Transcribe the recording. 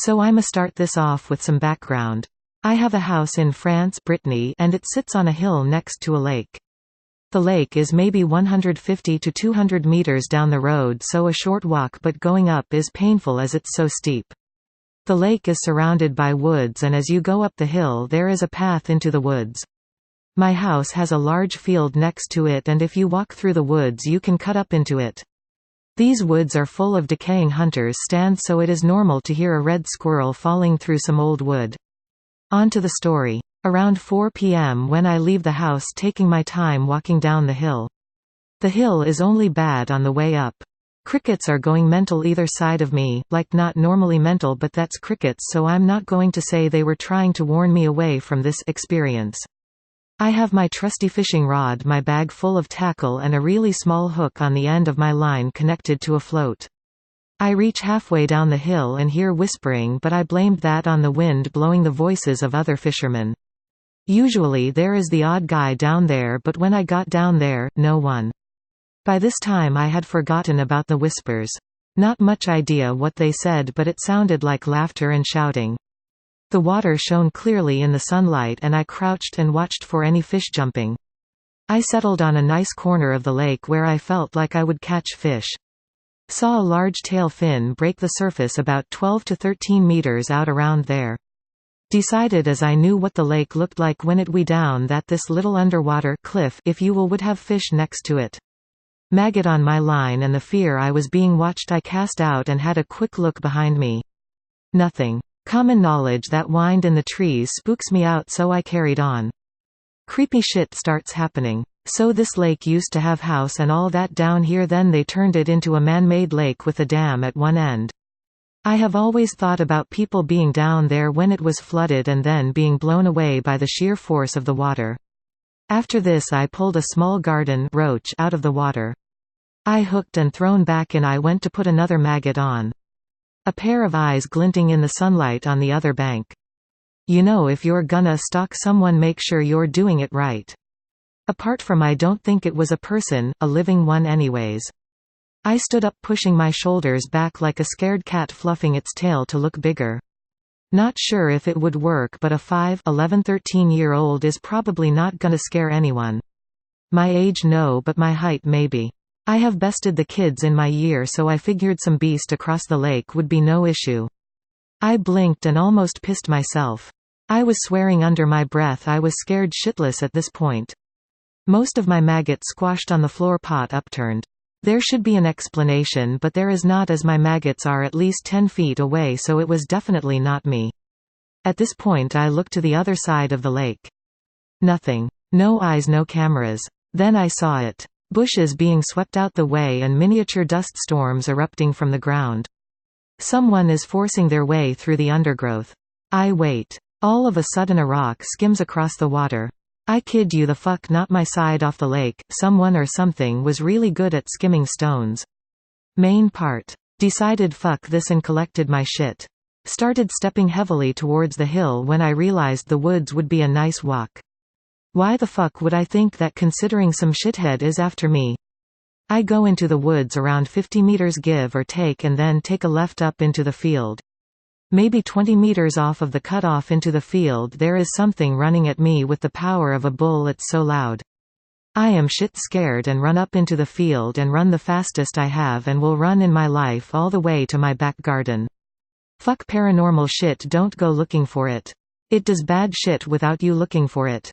So I'ma start this off with some background. I have a house in France, Brittany, and it sits on a hill next to a lake. The lake is maybe 150 to 200 meters down the road, so a short walk, but going up is painful as it's so steep. The lake is surrounded by woods, and as you go up the hill there is a path into the woods. My house has a large field next to it, and if you walk through the woods you can cut up into it. These woods are full of decaying hunters' stands, so it is normal to hear a red squirrel falling through some old wood. On to the story. Around 4 p.m. when I leave the house, taking my time walking down the hill. The hill is only bad on the way up. Crickets are going mental either side of me, like not normally mental, but that's crickets, so I'm not going to say they were trying to warn me away from this experience. I have my trusty fishing rod, my bag full of tackle, and a really small hook on the end of my line connected to a float. I reach halfway down the hill and hear whispering, but I blamed that on the wind blowing the voices of other fishermen. Usually there is the odd guy down there, but when I got down there, no one. By this time I had forgotten about the whispers. Not much idea what they said, but it sounded like laughter and shouting. The water shone clearly in the sunlight, and I crouched and watched for any fish jumping. I settled on a nice corner of the lake where I felt like I would catch fish. Saw a large tail fin break the surface about 12 to 13 meters out around there. Decided, as I knew what the lake looked like when it went down, that this little underwater cliff, if you will, would have fish next to it. Maggot on my line, and the fear I was being watched, I cast out and had a quick look behind me. Nothing. Common knowledge that wind in the trees spooks me out, so I carried on. Creepy shit starts happening. So this lake used to have house and all that down here, then they turned it into a man-made lake with a dam at one end. I have always thought about people being down there when it was flooded and then being blown away by the sheer force of the water. After this I pulled a small garden roach out of the water. I hooked and thrown back in. I went to put another maggot on. A pair of eyes glinting in the sunlight on the other bank. You know, if you're gonna stalk someone, make sure you're doing it right. Apart from, I don't think it was a person, a living one anyways. I stood up, pushing my shoulders back like a scared cat fluffing its tail to look bigger. Not sure if it would work, but a 5, 11, 13-year-old is probably not gonna scare anyone. My age no, but my height maybe. I have bested the kids in my year, so I figured some beast across the lake would be no issue. I blinked and almost pissed myself. I was swearing under my breath. I was scared shitless at this point. Most of my maggot squashed on the floor, pot upturned. There should be an explanation, but there is not, as my maggots are at least 10 feet away, so it was definitely not me. At this point I looked to the other side of the lake. Nothing. No eyes, no cameras. Then I saw it. Bushes being swept out the way and miniature dust storms erupting from the ground. Someone is forcing their way through the undergrowth. I wait. All of a sudden a rock skims across the water. I kid you the fuck not, my side off the lake. Someone or something was really good at skimming stones. Main part. Decided fuck this and collected my shit. Started stepping heavily towards the hill when I realized the woods would be a nice walk. Why the fuck would I think that, considering some shithead is after me? I go into the woods around 50 meters give or take, and then take a left up into the field. Maybe 20 meters off of the cutoff into the field there is something running at me with the power of a bull. It's so loud. I am shit scared and run up into the field and run the fastest I have and will run in my life all the way to my back garden. Fuck paranormal shit, don't go looking for it. It does bad shit without you looking for it.